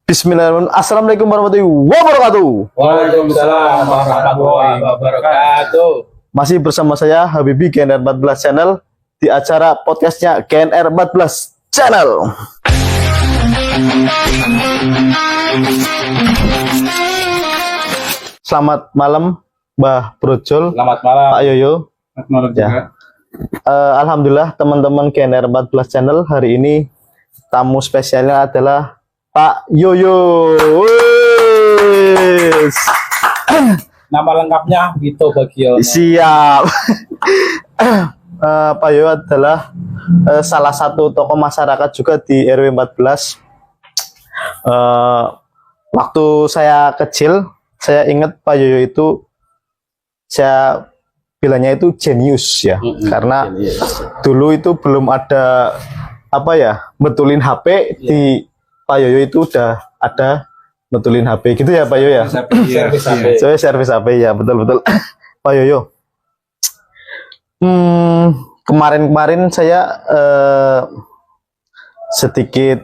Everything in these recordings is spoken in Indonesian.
Bismillahirrahmanirrahim. Assalamualaikum warahmatullahi wabarakatuh. Waalaikumsalam warahmatullahi wabarakatuh. Masih bersama saya Habibi KNR 14 Channel di acara podcastnya KNR 14 Channel. Selamat malam Mbah Brojol, Selamat malam. Pak Yoyo. Selamat malam juga. Ya. Alhamdulillah teman-teman KNR 14 Channel, hari ini tamu spesialnya adalah Pak Yoyo. Wis. Nama lengkapnya Vito Bagiono. Siap. Pak Yoyo adalah salah satu tokoh masyarakat juga di RW 14. Waktu saya kecil, saya ingat Pak Yoyo itu, saya bilangnya itu jenius ya, karena dulu itu belum ada apa ya, betulin HP di Pak Yoyo itu udah ada betulin HP gitu ya Pak Yoyo ya. Servis HP. Saya servis HP ya, betul-betul. Pak Yoyo. Kemarin-kemarin saya sedikit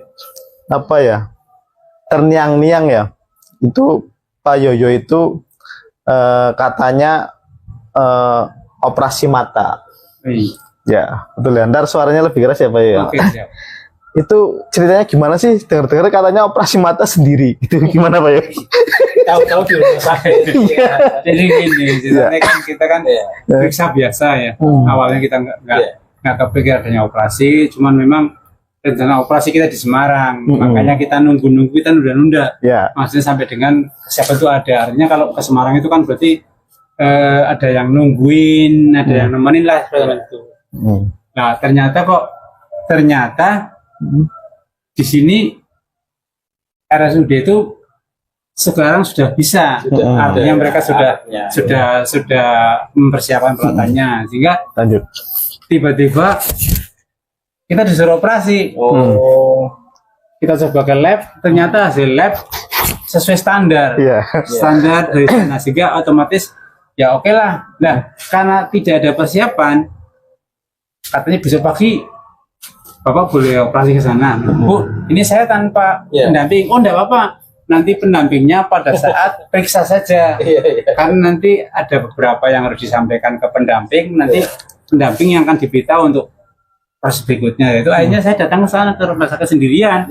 apa ya, terniang-niang ya. Itu Pak Yoyo itu katanya operasi mata. Ya, betul ya. Ntar suaranya lebih keras ya Pak Yoyo. Oke, siap. Itu ceritanya gimana sih? Dengar-dengar katanya operasi mata sendiri. Itu gimana Pak Yoyo? Tahu-tahu di rumah sakit. Jadi gini, ceritanya kan kita kan periksa biasa ya. Awalnya kita nggak kepikir adanya operasi, cuman memang rencana operasi kita di Semarang. Makanya kita nunggu-nunggu, kita nunda-nunda. Ya. Maksudnya sampai dengan siapa itu ada. Artinya kalau ke Semarang itu kan berarti ada yang nungguin, ada yang nemenin lah seperti itu. Nah, ternyata di sini RSUD itu sekarang sudah bisa, artinya mereka sudah mempersiapkan peralatannya, sehingga Lanjut. tiba-tiba kita disuruh operasi. Kita coba ke lab, ternyata hasil lab sesuai standar, standar dari sana, sehingga otomatis ya oke lah. Nah, karena tidak ada persiapan, katanya besok pagi Bapak boleh operasi ke sana. Bu, ini saya tanpa pendamping. Oh, enggak apa-apa. Nanti pendampingnya pada saat periksa saja. Karena nanti ada beberapa yang harus disampaikan ke pendamping. Nanti pendamping yang akan diberitahu untuk proses berikutnya. Itu akhirnya saya datang ke sana ke rumah sakit sendirian.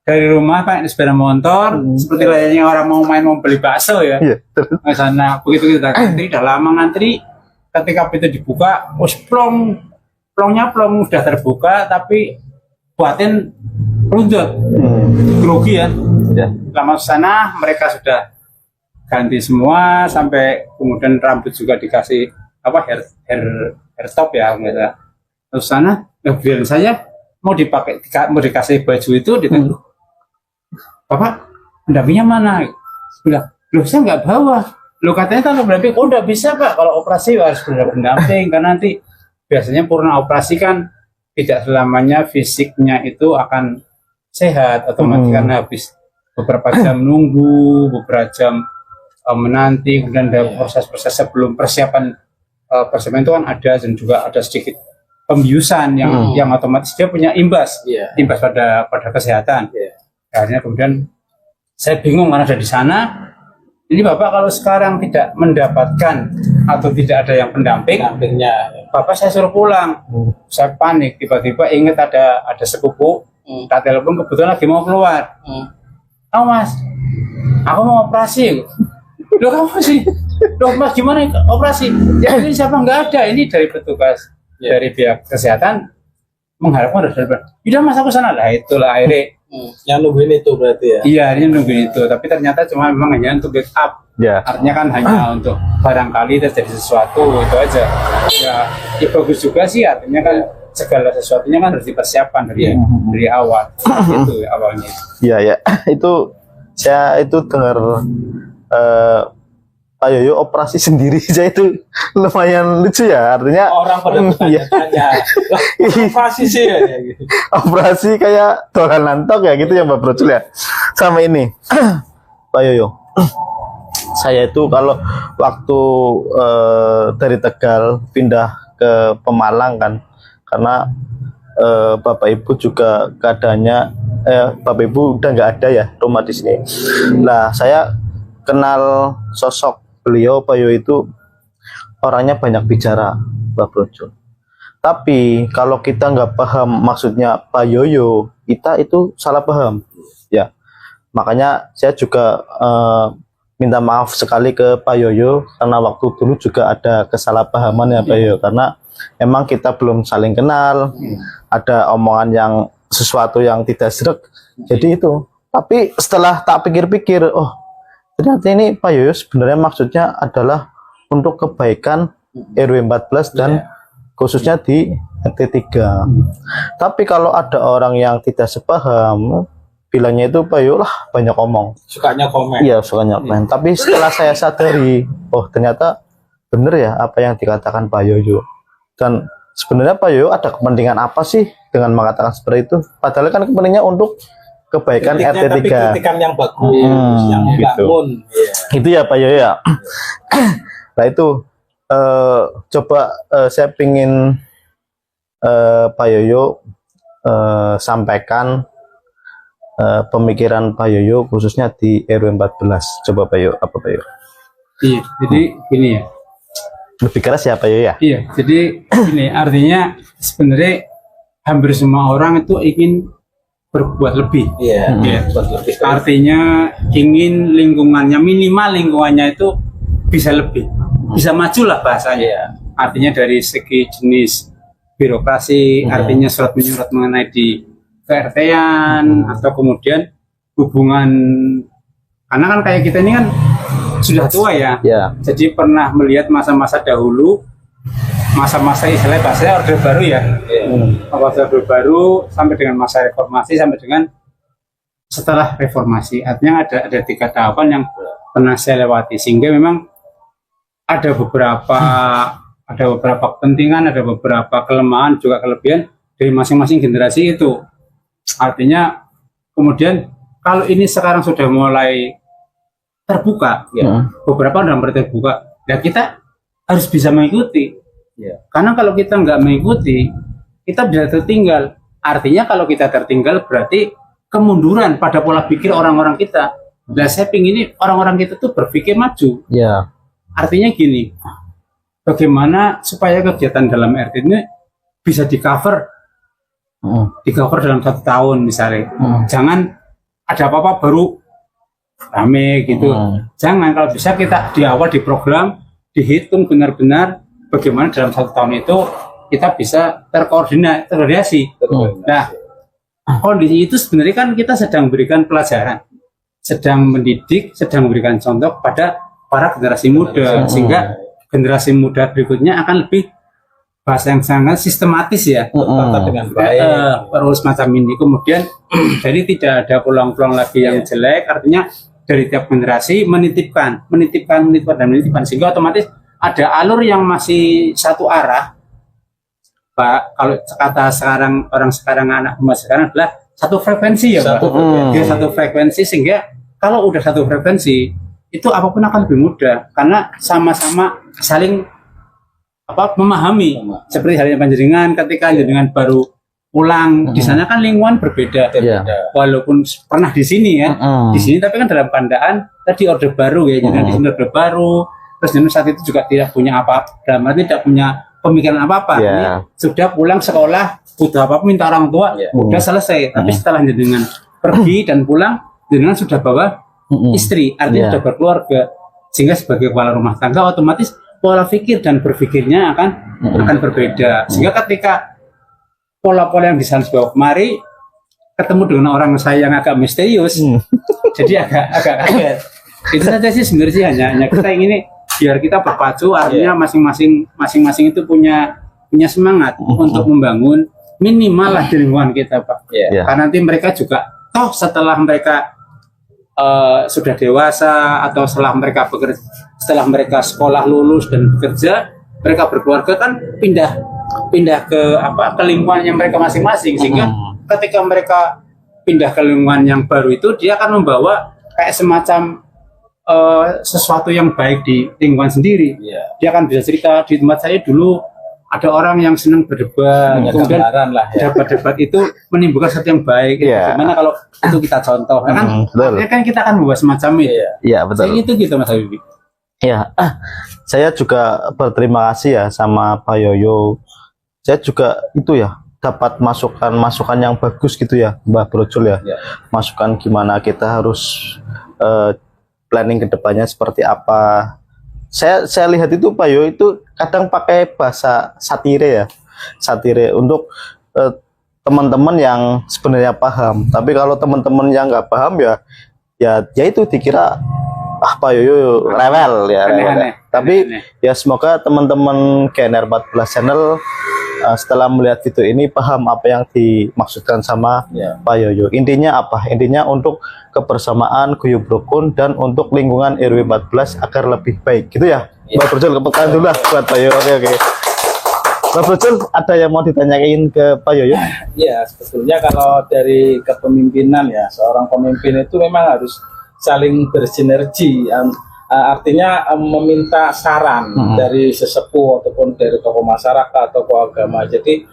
Dari rumah pakai sepeda motor, seperti layaknya orang mau beli bakso ya. Ke sana, begitu kita ngantri, udah lama ngantri. Ketika pintu dibuka, plongnya sudah terbuka, tapi buatin runtuh, grogi ya. Lama sana mereka sudah ganti semua, sampai kemudian rambut juga dikasih apa hair top ya, terus sana biar saya mau dikasih baju itu, Bapak pendampingnya mana? Bilang, loh saya nggak bawa. Lo katanya kalau pendamping, oh nggak bisa Pak, kalau operasi harus pendamping, karena nanti biasanya purna operasi kan tidak selamanya fisiknya itu akan sehat, otomatis karena habis beberapa jam nunggu, beberapa jam menanti, kemudian ada proses-proses sebelum persiapan itu kan ada, dan juga ada sedikit pembiusan yang otomatis dia punya imbas pada kesehatan. Akhirnya kemudian saya bingung karena ada di sana. Ini Bapak kalau sekarang tidak mendapatkan atau tidak ada yang pendampingnya, Bapak saya suruh pulang. Saya panik, tiba-tiba ingat ada sepupu, tak telepon, kebetulan lagi mau keluar. Oh Mas, aku mau operasi. Loh kamu sih? Loh Mas gimana operasi? Ya ini siapa nggak ada, ini dari petugas dari pihak kesehatan mengharapkan ada. Udah Mas aku sana lah, itulah akhirnya. Yang nungguin itu berarti ya? Iya, ini nungguin itu, tapi ternyata cuma memang hanya untuk backup. Artinya kan hanya untuk barangkali terjadi sesuatu, itu aja. Ya bagus juga sih, artinya kan segala sesuatunya kan harus dipersiapkan dari awal. Itu awalnya. Iya ya. Itu saya itu dengar Pak Yoyo operasi sendiri, saya itu lumayan lucu ya, artinya orang pada bertanya-tanya operasi sih ya gitu. Operasi kayak dolan tok ya gitu ya Mbak Brojol ya. Sama ini Pak Yoyo, saya itu kalau waktu dari Tegal pindah ke Pemalang kan, karena Bapak Ibu juga keadaannya bapak ibu udah nggak ada ya rumah di sini. Nah, saya kenal sosok beliau, Pak Yoyo itu orangnya banyak bicara, Pak Brojo. Tapi kalau kita nggak paham maksudnya Pak Yoyo, kita itu salah paham, ya. Makanya saya juga minta maaf sekali ke Pak Yoyo karena waktu dulu juga ada kesalahpahaman ya Pak Yoyo, karena emang kita belum saling kenal, ada omongan yang sesuatu yang tidak sreg, jadi itu. Tapi setelah tak pikir-pikir, oh ternyata ini Pak Yoyo sebenarnya maksudnya adalah untuk kebaikan RW 14 dan khususnya di RT 3. Tapi kalau ada orang yang tidak sepaham, bilangnya itu Pak Yoyo lah banyak omong. Sukanya komen. Iya, sukanya komen. Tapi setelah saya sadari, oh ternyata benar ya apa yang dikatakan Pak Yoyo. Dan sebenarnya Pak Yoyo ada kepentingan apa sih dengan mengatakan seperti itu? Padahal kan kepentingannya untuk kebaikan Kritiknya, RT 3. tapi kritikan yang bagus, yang gitu. membangun. Itu ya Pak Yoyo ya. Nah itu coba saya pingin Pak Yoyo sampaikan pemikiran Pak Yoyo khususnya di RW 14. Coba Pak Yoyo, apa Pak Yoyo? Iya, jadi gini ya. Lebih keras ya Pak Yoyo ya? Iya, jadi ini artinya sebenarnya hampir semua orang itu ingin berbuat lebih. Iya. Ya. Buat lebih. Artinya ingin lingkungannya, minimal lingkungannya itu bisa lebih, bisa maju lah bahasanya. Iya. Artinya dari segi jenis birokrasi, artinya surat menyurat mengenai di KRT-an atau kemudian hubungan, karena kan kayak kita ini kan sudah tua ya. Ya. Jadi pernah melihat masa-masa dahulu, masa-masa istilah bahasa Orde Baru ya. Masa Orde Baru sampai dengan masa reformasi sampai dengan setelah reformasi. Artinya ada 3 tahapan yang pernah saya lewati, sehingga memang ada beberapa kepentingan, ada beberapa kelemahan juga kelebihan dari masing-masing generasi itu. Artinya kemudian kalau ini sekarang sudah mulai terbuka, ya, beberapa udah mulai terbuka, ya kita harus bisa mengikuti. Ya. Karena kalau kita nggak mengikuti, kita bisa tertinggal. Artinya kalau kita tertinggal berarti kemunduran pada pola pikir orang-orang kita. Nah, saya ingin ini orang-orang kita tuh berpikir maju. Ya. Artinya gini, bagaimana supaya kegiatan dalam RT ini bisa di cover dalam 1 tahun misalnya. Jangan ada apa-apa baru rame gitu. Jangan, kalau bisa kita di awal di program dihitung benar-benar bagaimana dalam 1 tahun itu kita bisa terkoordinasi. Nah, kondisi itu sebenarnya kan kita sedang memberikan pelajaran, sedang mendidik, sedang memberikan contoh pada para generasi muda, sehingga generasi muda berikutnya akan lebih bahasa yang sangat sistematis ya, dengan baik. Perlu semacam ini. Kemudian jadi tidak ada peluang-peluang lagi yang jelek. Artinya dari tiap generasi menitipkan, sehingga otomatis ada alur yang masih satu arah. Pak, kalau kata sekarang orang sekarang, anak muda sekarang adalah satu frekuensi ya, Pak. Dia satu frekuensi, sehingga kalau udah satu frekuensi itu apapun akan lebih mudah karena sama-sama saling memahami. Seperti halnya panjenengan ketika panjenengan baru pulang di sana kan lingkungan berbeda. Walaupun pernah di sini ya, di sini tapi kan dalam pandaan tadi Orde Baru ya, di sini Orde Baru. Terus saat itu juga tidak punya apa-apa, dalam arti tidak punya pemikiran apa-apa. Ini sudah pulang sekolah, butuh apa-apa minta orang tua, udah selesai. Tapi setelah jenengan pergi dan pulang, jenengan sudah bawa istri, artinya sudah berkeluarga. Sehingga sebagai kepala rumah tangga otomatis pola pikir dan berpikirnya akan berbeda. Sehingga ketika pola-pola yang bisa dibawa kemari ketemu dengan orang saya yang agak misterius, jadi agak kaget. Itu saja sih sebenarnya sih, hanya kita ingin biar kita berpacu, artinya masing-masing itu punya semangat untuk membangun minimal lah di lingkungan kita, Pak. Karena nanti mereka juga toh setelah mereka sudah dewasa atau setelah mereka bekerja, setelah mereka sekolah lulus dan bekerja, mereka berkeluarga kan pindah ke lingkungan yang mereka masing-masing, sehingga ketika mereka pindah ke lingkungan yang baru itu dia akan membawa kayak semacam sesuatu yang baik di lingkungan sendiri. Dia akan bisa cerita, di tempat saya dulu ada orang yang senang berdebat, Punya kemudian gambaran lah ya. debat-debat itu menimbulkan sesuatu yang baik. Iya. Gimana kalau itu kita contoh? Kan, betul. artinya kan kita akan membuat semacam itu. Iya. Iya, betul. Saya itu gitu Mas Habibie. Ya, saya juga berterima kasih ya sama Pak Yoyo. Saya juga itu ya dapat masukan yang bagus gitu ya, Mbak Brojol ya. Ya. Masukan gimana kita harus planning ke depannya seperti apa. Saya lihat itu Pak Yoyo itu kadang pakai bahasa satire ya, satire untuk teman-teman yang sebenarnya paham. Tapi kalau teman-teman yang nggak paham ya itu dikira Pak Yoyo rewel ya. Aneh-aneh. Tapi Aneh-aneh. ya semoga teman-teman GNR 14 channel setelah melihat video ini paham apa yang dimaksudkan sama Ya. Pak Yoyo. Intinya apa? Intinya untuk kebersamaan, guyub rukun, dan untuk lingkungan RW 14 agar lebih baik. Gitu ya? Ya. Mbak Brojol, kepekaan dulu lah buat Pak Yoyo. Oke. Mbak Brojol, ada yang mau ditanyain ke Pak Yoyo? Ya, sebetulnya kalau dari kepemimpinan ya, seorang pemimpin itu memang harus saling bersinergi. Artinya meminta saran dari sesepuh ataupun dari tokoh masyarakat, tokoh agama. Jadi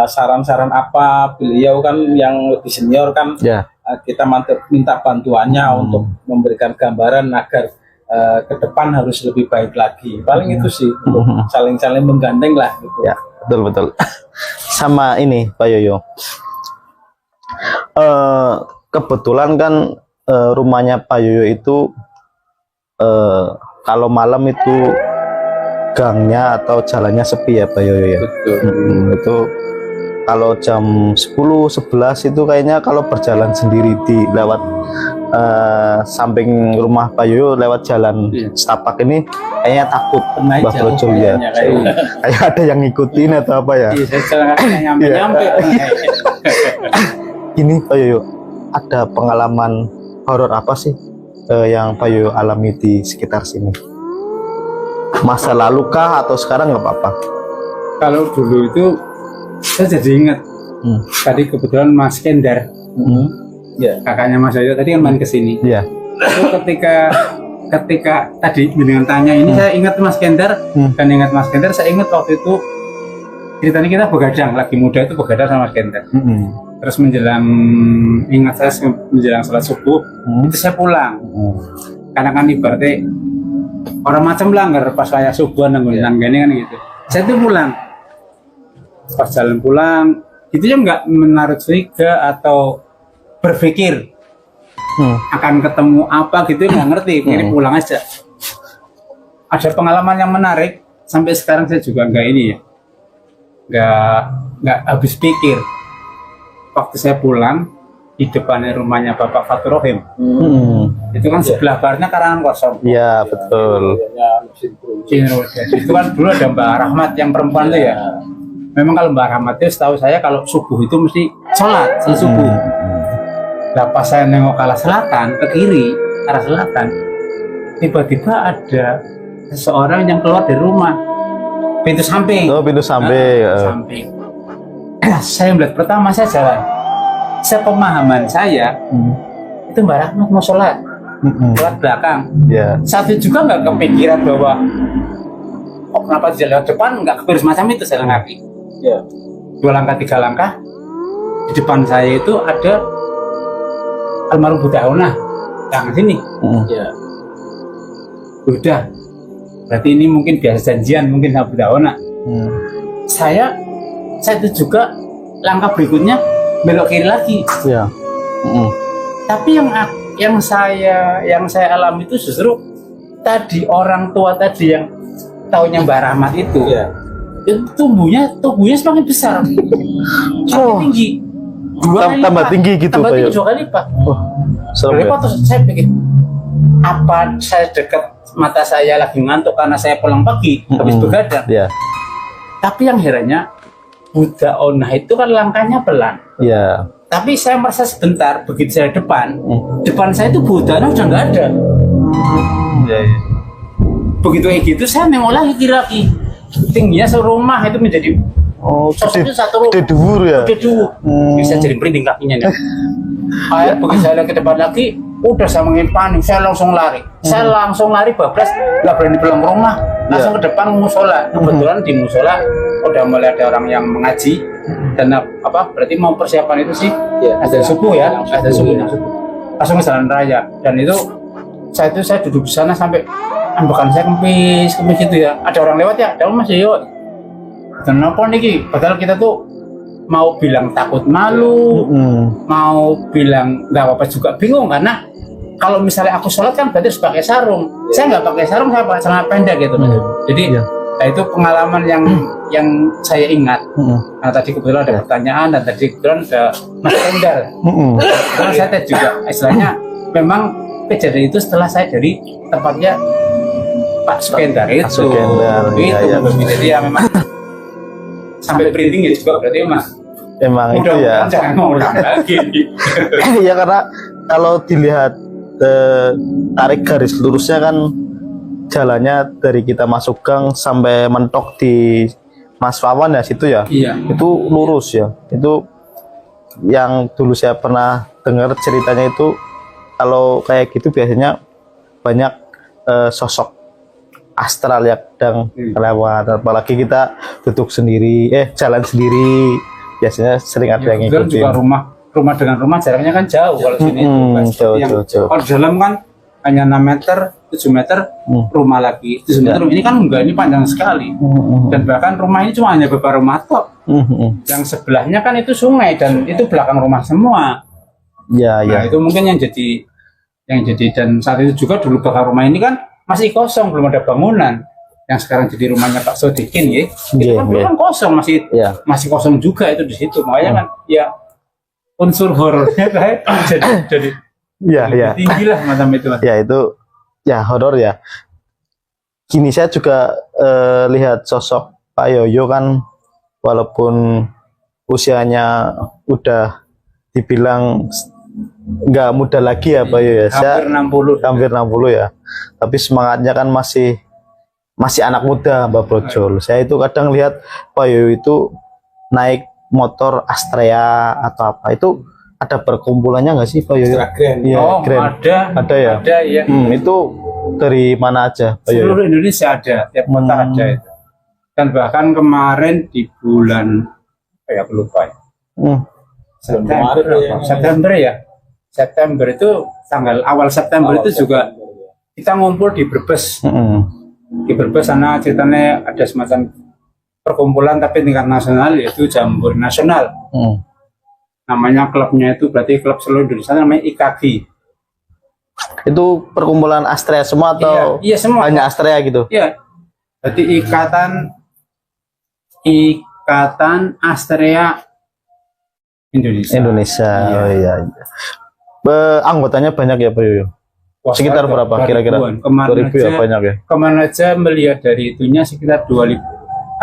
saran-saran apa beliau kan yang lebih senior kan Ya. kita minta bantuannya untuk memberikan gambaran agar ke depan harus lebih baik lagi. Paling itu sih untuk saling-saling menggandeng lah gitu. Ya, betul. Sama ini Pak Yoyo. Kebetulan kan rumahnya Pak Yoyo itu kalau malam itu gangnya atau jalannya sepi ya Pak Yoyo ya. Betul. Itu kalau jam 10-11 itu kayaknya kalau berjalan sendiri di lewat samping rumah Pak Yoyo lewat jalan setapak ini kayaknya takut Naik Mbak jauh Brojol ya. kayaknya, kayaknya. Kayak ada yang ngikutin atau apa ya. Iya, saya jalan kaki nyampe-nyampe. Ini Pak Yoyo, ada pengalaman horor apa sih yang Pak Yoyo alami di sekitar sini? Masa lalu kah atau sekarang nggak apa-apa? Kalau dulu itu saya jadi ingat tadi kebetulan Mas Kendar, Ya. kakaknya Mas Yoyo tadi kan main ke sini. Iya. Itu ketika tadi dengan tanya ini saya ingat Mas Kendar dan ingat Mas Kendar, saya ingat waktu itu ceritanya kita begadang, lagi muda itu begadang sama Mas Kendar. Terus menjelang sholat subuh itu saya pulang. Karena kan ibaratnya orang macam langgar pas kayak subuh nanggung gini kan gitu. Saya tuh pulang. Pas jalan pulang itu ya nggak menaruh curiga atau berpikir akan ketemu apa gitu, nggak ngerti, ini pulang aja. Ada pengalaman yang menarik sampai sekarang saya juga nggak ini ya, nggak habis pikir. Waktu saya pulang di depannya rumahnya Bapak Fatur Rohim, itu kan sebelah baratnya karangan kosong. Iya, betul. Itu kan dulu ada Mbak Rahmat yang perempuan tuh ya. Memang kalau Mbak Rahmat itu setahu saya kalau subuh itu mesti sholat subuh. Nah, pas saya nengok ke arah selatan, ke kiri, arah selatan, tiba-tiba ada seseorang yang keluar dari rumah, pintu samping. Oh, pintu samping. Samping. Saya melihat pertama saya jalan. Sepemahaman saya, itu Mbak Rahmat mau sholat belakang. Ya. Satu juga nggak kepikiran bahwa kok kenapa di jalan depan nggak kepikiran semacam itu jalan kaki. Ya. 2 langkah 3 langkah di depan saya itu ada almarhum Bu Dauna, tangan sini. Ya. Udah, berarti ini mungkin biasa janjian mungkin sama Bu Dauna. Saya itu juga langkah berikutnya belok kiri lagi. Ya. Tapi yang saya alami itu justru tadi orang tua tadi yang taunya Mbak Rahmat itu. Ya. Itu tubuhnya semakin besar, semakin tinggi, Tambah tinggi gitu, tambah Pak, tinggi ya? 2 kali lipat. Serem ya? Terus saya pikir, apa saya dekat mata saya lagi ngantuk karena saya pulang pagi habis begadang. Ya. Tapi yang herannya Buddha Onah itu kan langkahnya pelan. Ya. Tapi saya merasa sebentar begitu saya depan saya itu Buddha Onah udah nggak ada. Ya. Begitu kayak gitu saya nengok lagi kiri lagi. Tingginya serumah itu menjadi sosoknya satu rumah. Gede dhuwur ya. Gede dhuwur. Bisa jadi merinding kakinya nih. Begitu saya lihat ke depan lagi udah saya makin panik, saya langsung lari. Saya langsung lari bablas, nggak berani pulang rumah, langsung ke depan musola. Kebetulan di musola udah mulai ada orang yang mengaji dan apa berarti mau persiapan itu sih azan subuh ya, azan subuh. Langsung ke jalan raya dan itu saya duduk di sana sampai ambekan saya kempis itu ya. Ada orang lewat ya, ada Mas yuk. Kenapa nih? Padahal kita tuh mau bilang takut malu, mau bilang nggak apa-apa juga bingung karena kalau misalnya aku sholat kan berarti harus pakai sarung. Saya nggak pakai sarung, saya pakai celana pendek gitu. Jadi nah itu pengalaman yang saya ingat. Nah tadi kebetulan ada pertanyaan dan tadi kebetulan ada Mas Endar. Karena saya juga istilahnya memang kejadian itu setelah saya dari tempatnya Pak Sukendar itu. Jadi ya memang sampai printing ya juga berarti Mas. Emang itu ya. Jangan ngulang lagi. Ya karena kalau dilihat tarik garis lurusnya kan jalannya dari kita masuk gang sampai mentok di Mas Wawan ya situ ya. Iya. Itu lurus ya. Itu yang dulu saya pernah dengar ceritanya itu kalau kayak gitu biasanya banyak sosok astral yang sedang lewat, apalagi kita duduk sendiri, jalan sendiri, biasanya sering ada yang ngikutin. Juga rumah dengan rumah jaraknya kan jauh kalau sini jauh. Kalau dalam kan hanya 6 meter, 7 meter, rumah lagi 7 meter. Ini kan enggak, ini panjang sekali. Dan bahkan rumah ini cuma hanya beberapa rumah tok. Yang sebelahnya kan itu sungai dan itu belakang rumah semua. Ya. Itu mungkin yang jadi dan saat itu juga dulu belakang rumah ini kan masih kosong, belum ada bangunan. Yang sekarang jadi rumahnya Pak Sodikin ya. Itu kan belum kosong, masih kosong juga itu di situ. Makanya kan ya unsur horornya kayak jadi tinggi lah macam itu. Ya itu ya horor ya. Kini saya juga lihat sosok Pak Yoyo kan walaupun usianya udah dibilang nggak muda lagi ya Pak Yoyo ya. Hampir 60 ya. Tapi semangatnya kan masih anak muda Mbak Brojol. Saya itu kadang lihat Pak Yoyo itu naik motor Astrea atau apa itu ada perkumpulannya nggak sih Pak Yoyo? Grand. Ada ya. Ada ya. Itu dari mana aja Pak Yoyo? Seluruh Indonesia ada, tiap kota ada itu. Dan bahkan kemarin di bulan aku lupa ya. September itu awal September itu juga kita ngumpul di Brebes. Di Brebes sana ceritanya ada semacam perkumpulan tapi tingkat nasional yaitu Jambore Nasional. Namanya klubnya itu berarti klub seluruh Indonesia namanya IKG. Itu perkumpulan Astrea semua atau iya semua. Hanya Astrea gitu? Iya. Berarti Ikatan Astrea Indonesia. Oh iya. Anggotanya banyak ya Pak Yoyo? Sekitar berapa kira-kira? 2000 ya banyak ya? Kemarin aja melihat dari itunya sekitar 2000,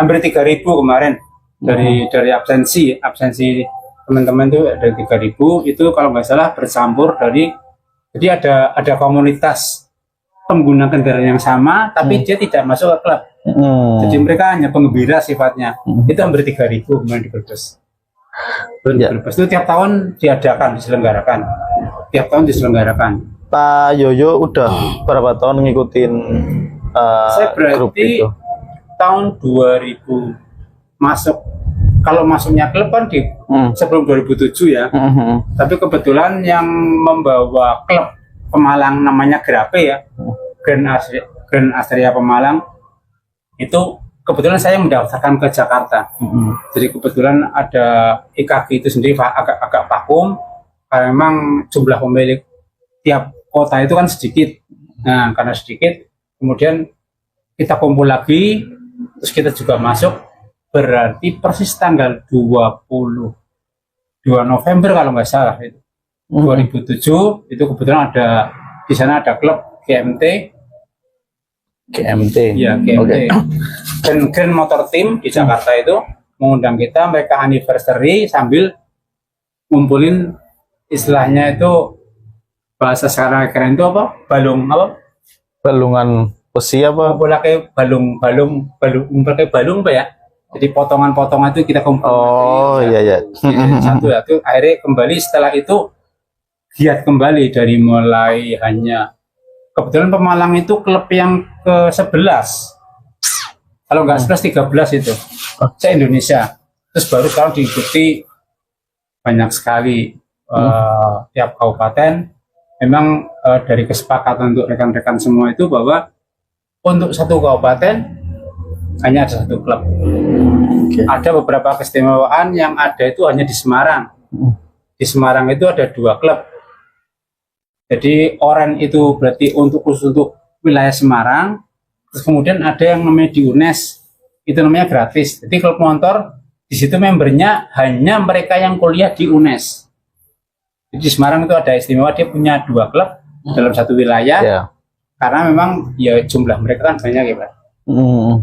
hampir 3000 kemarin dari absensi teman-teman itu ada 3000 itu kalau nggak salah bercampur jadi ada komunitas pengguna kendaraan yang sama tapi dia tidak masuk ke klub. Jadi mereka hanya penggembira sifatnya. Itu hampir 3000 kemarin di Brebes. Brebes itu tiap tahun diselenggarakan. Pak Yoyo udah berapa tahun ngikutin saya berarti grup itu? Tahun 2000 kalau masuknya klub kan di sebelum 2007 ya. Tapi kebetulan yang membawa klub Pemalang namanya Grape ya, Grand Astrea Pemalang itu kebetulan saya mendaftarkan ke Jakarta. Jadi kebetulan ada IKG itu sendiri agak vakum karena memang jumlah pemilik tiap kota itu kan sedikit. Nah, karena sedikit, kemudian kita kumpul lagi, terus kita juga masuk, berarti persis tanggal 22 November kalau nggak salah itu. 2007 itu kebetulan di sana ada klub GMT. Ya, GMT. Dan Grand Motor Team di Jakarta itu mengundang kita, mereka anniversary sambil ngumpulin istilahnya itu bahasa sekarang keren itu apa? Balungan besi apa? Pakai balung Pak ya. Jadi potongan-potongan itu kita kumpul. Iya. Satu ya. Itu akhirnya kembali setelah itu giat kembali dari mulai hanya kebetulan Pemalang itu klub yang ke-11, kalau nggak 11 13 itu se Indonesia. Terus baru sekarang diikuti banyak sekali tiap kabupaten. Memang dari kesepakatan untuk rekan-rekan semua itu bahwa untuk satu kabupaten hanya ada satu klub. Ada beberapa keistimewaan yang ada itu hanya di Semarang. Di Semarang itu ada 2 klub. Jadi Oren itu berarti khusus untuk wilayah Semarang. Terus kemudian ada yang namanya di UNES, itu namanya gratis. Jadi klub motor di situ membernya hanya mereka yang kuliah di UNES. Jadi di Semarang itu ada istimewa, dia punya 2 klub dalam satu wilayah. Karena memang ya jumlah mereka kan banyak ya Pak.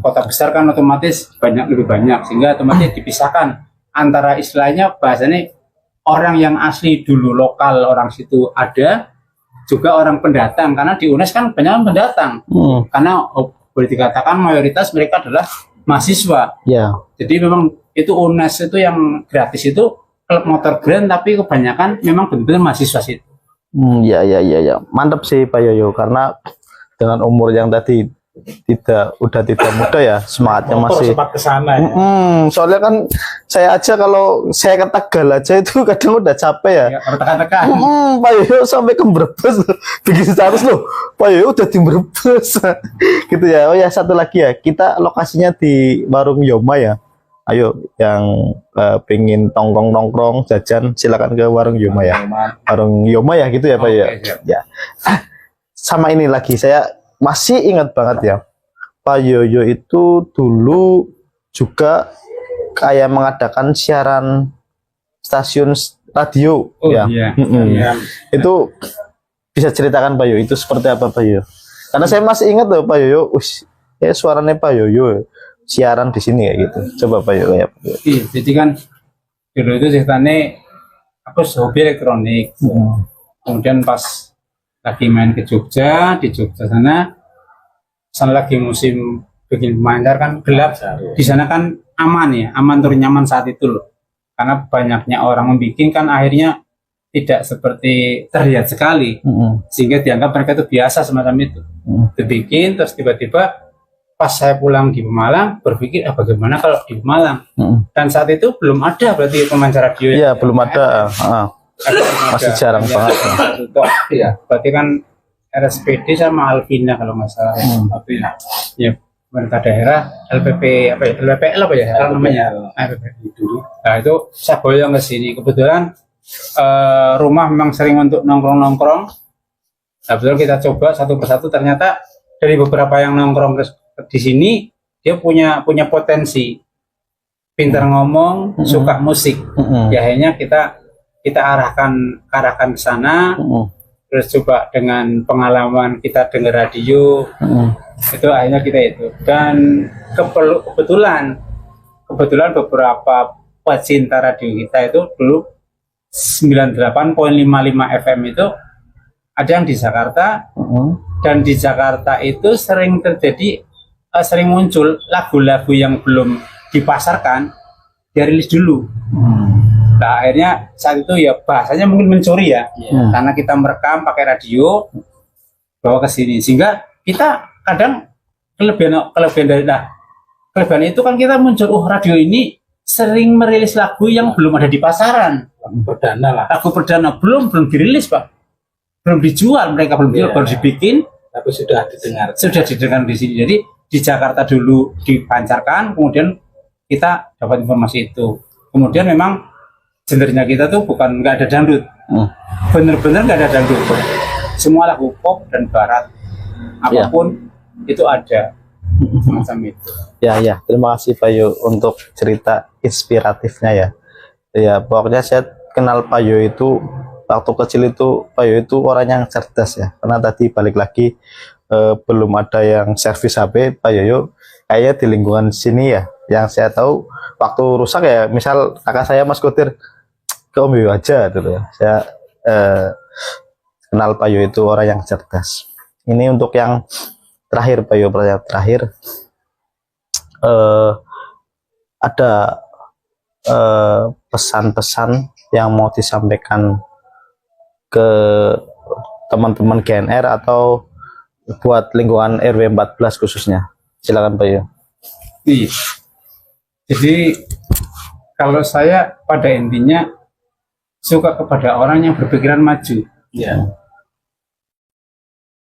Kota besar kan otomatis lebih banyak, sehingga otomatis dipisahkan antara istilahnya bahasanya orang yang asli dulu lokal orang situ ada, juga orang pendatang, karena di UNES kan banyak pendatang. Karena boleh dikatakan mayoritas mereka adalah mahasiswa. Jadi memang itu UNES itu yang gratis itu klub motor grand, tapi kebanyakan memang benar-benar mahasiswa situ. Ya. Mantap sih Pak Yoyo, karena dengan umur yang tadi udah tidak muda ya, semangatnya masih sempat kesana ya. Soalnya kan saya aja kalau saya ke Tegal aja itu kadang udah capek ya. Tekan-tekan. Pak Yoyo sampai ke Brebes bikin status loh, Pak Yoyo udah di Brebes gitu ya. Oh ya, satu lagi ya, kita lokasinya di Warung Yoma ya. Ayo yang pengen nongkrong jajan silakan ke Warung Yoma ya. Warung Yoma ya gitu ya Pak Yoyo. Ya. Sama ini lagi, saya masih ingat banget ya, Pak Yoyo itu dulu juga kayak mengadakan siaran stasiun radio ya. Itu bisa ceritakan Pak Yoyo itu seperti apa Pak Yoyo? Karena saya masih ingat loh Pak Yoyo, suaranya Pak Yoyo siaran di sini kayak gitu. Coba Pak Yoyo ya. Jadi kan dulu itu ceritanya aku hobi elektronik. Kemudian pas lagi main ke Jogja, di Jogja sana lagi musim bikin pemancar kan gelap. Di sana kan aman turun nyaman saat itu loh. Karena banyaknya orang membikin kan akhirnya tidak seperti terlihat sekali. Sehingga dianggap mereka itu biasa semacam itu. Dibikin terus tiba-tiba pas saya pulang di Pemalang berpikir bagaimana kalau di Pemalang. Dan saat itu belum ada berarti pemancar radio. Iya, belum ada. Masih jarang banget ya. Berarti kan RSPD sama Alvina kalau nggak salah. Ya pemerintah daerah LPP LPPL apa ya namanya dulu. Nah itu saya boyong ke sini, kebetulan rumah memang sering untuk nongkrong. Nah betul kita coba satu persatu, ternyata dari beberapa yang nongkrong di sini dia punya potensi, pintar ngomong, suka musik. Ya akhirnya kita arahkan ke sana. Terus coba dengan pengalaman kita dengar radio, itu akhirnya kita itu. Dan kebetulan beberapa pecinta radio kita itu dulu 98,55 FM itu ada yang di Jakarta, dan di Jakarta itu sering muncul lagu-lagu yang belum dipasarkan, dia rilis dulu. Nah akhirnya saat itu ya bahasanya mungkin mencuri ya, karena kita merekam pakai radio bawa ke sini, sehingga kita kadang kelebihan itu kan kita muncul, radio ini sering merilis lagu yang belum ada di pasaran, lagu perdana belum dirilis Pak, belum dijual, mereka belum dijual, baru dibikin tapi sudah didengar di sini. Jadi di Jakarta dulu dipancarkan, kemudian kita dapat informasi itu. Kemudian memang genrenya kita tuh bukan nggak ada dangdut, bener-bener nggak ada dangdut, semua lagu pop dan barat, apapun itu ada semacam itu. Ya, terima kasih Pak Yo untuk cerita inspiratifnya ya. Ya pokoknya saya kenal Pak Yo itu waktu kecil itu, Pak Yo itu orang yang cerdas ya, karena tadi balik lagi belum ada yang servis HP. Pak Yoyo kayaknya di lingkungan sini ya, yang saya tahu waktu rusak ya, misal kakak saya Mas Kotir ke Om Yoyo aja dulu ya. Saya kenal Pak Yoyo itu orang yang cerdas. Ini untuk yang terakhir Pak Yoyo, pertanyaan terakhir, ada pesan-pesan yang mau disampaikan ke teman-teman GNR atau buat lingkungan RW 14 khususnya? Silakan Pak Yoyo. Iya. Jadi kalau saya pada intinya suka kepada orang yang berpikiran maju. Ya.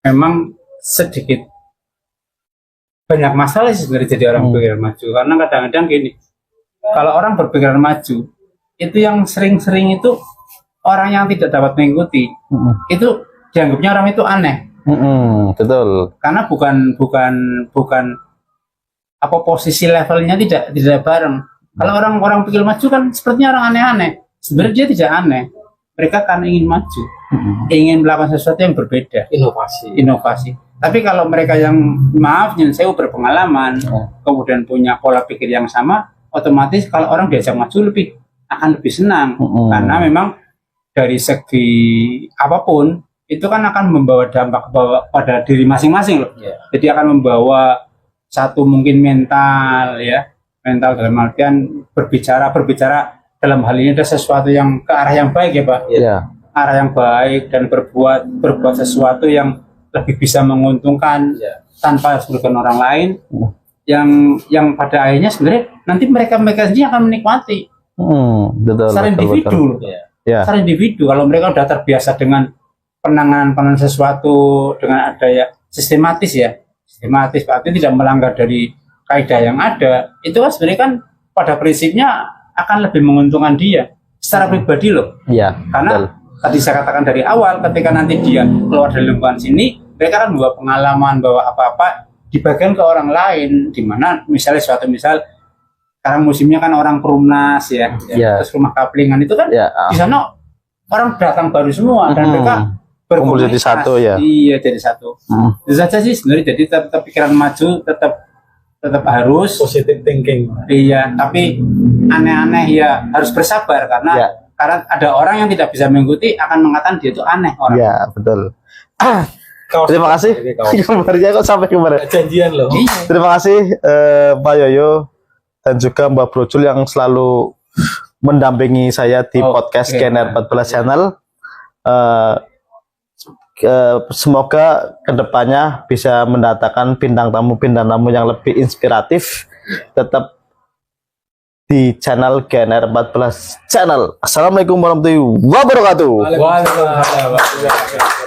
Memang sedikit banyak masalah sih sebenarnya jadi orang berpikiran maju, karena kadang-kadang gini, kalau orang berpikiran maju itu yang sering-sering itu orang yang tidak dapat mengikuti, itu dianggapnya orang itu aneh. Betul. Karena bukan apa posisi levelnya tidak bareng. Kalau orang-orang pikir maju kan sepertinya orang aneh-aneh. Sebenarnya dia tidak aneh. Mereka kan ingin maju, ingin melakukan sesuatu yang berbeda, inovasi. Tapi kalau mereka yang maaf, saya berpengalaman, kemudian punya pola pikir yang sama, otomatis kalau orang diajak maju akan lebih senang, karena memang dari segi apapun itu kan akan membawa dampak pada diri masing-masing loh. Jadi akan membawa satu mungkin mental dalam artian berbicara dalam hal ini ada sesuatu yang ke arah yang baik ya Pak. Arah yang baik dan berbuat sesuatu yang lebih bisa menguntungkan tanpa harus merugikan orang lain, yang pada akhirnya sebenarnya nanti mereka sendiri akan menikmati. Secara individu. Secara individu, kalau mereka sudah terbiasa dengan penanganan sesuatu dengan ada sistematis berarti tidak melanggar dari kaidah yang ada, itu kan sebenarnya kan pada prinsipnya akan lebih menguntungkan dia secara pribadi loh. Karena tadi saya katakan dari awal, ketika nanti dia keluar dari lingkungan sini, mereka kan bawa pengalaman, bawa apa-apa dibagikan ke orang lain, di mana misalnya sekarang musimnya kan orang Perumnas terus rumah kaplingan itu kan di sana orang datang baru semua dan mereka berkumpul jadi satu Iya, jadi satu. Itu saja sih sebenarnya, jadi tetap pikiran maju, tetap harus positive thinking. Iya, tapi aneh-aneh harus bersabar karena ada orang yang tidak bisa mengikuti akan mengatakan dia itu aneh orang. Iya, betul. Terima kasih. Gambarnya kok sampai kemarin. Janjian loh. Terima kasih Pak Yoyo dan juga Mbak Brojul yang selalu mendampingi saya di podcast GNR 14 Channel. Semoga kedepannya bisa mendatangkan bintang tamu yang lebih inspiratif, tetap di channel GNR 14 Channel. Assalamualaikum warahmatullahi wabarakatuh. Waalaikumsalam.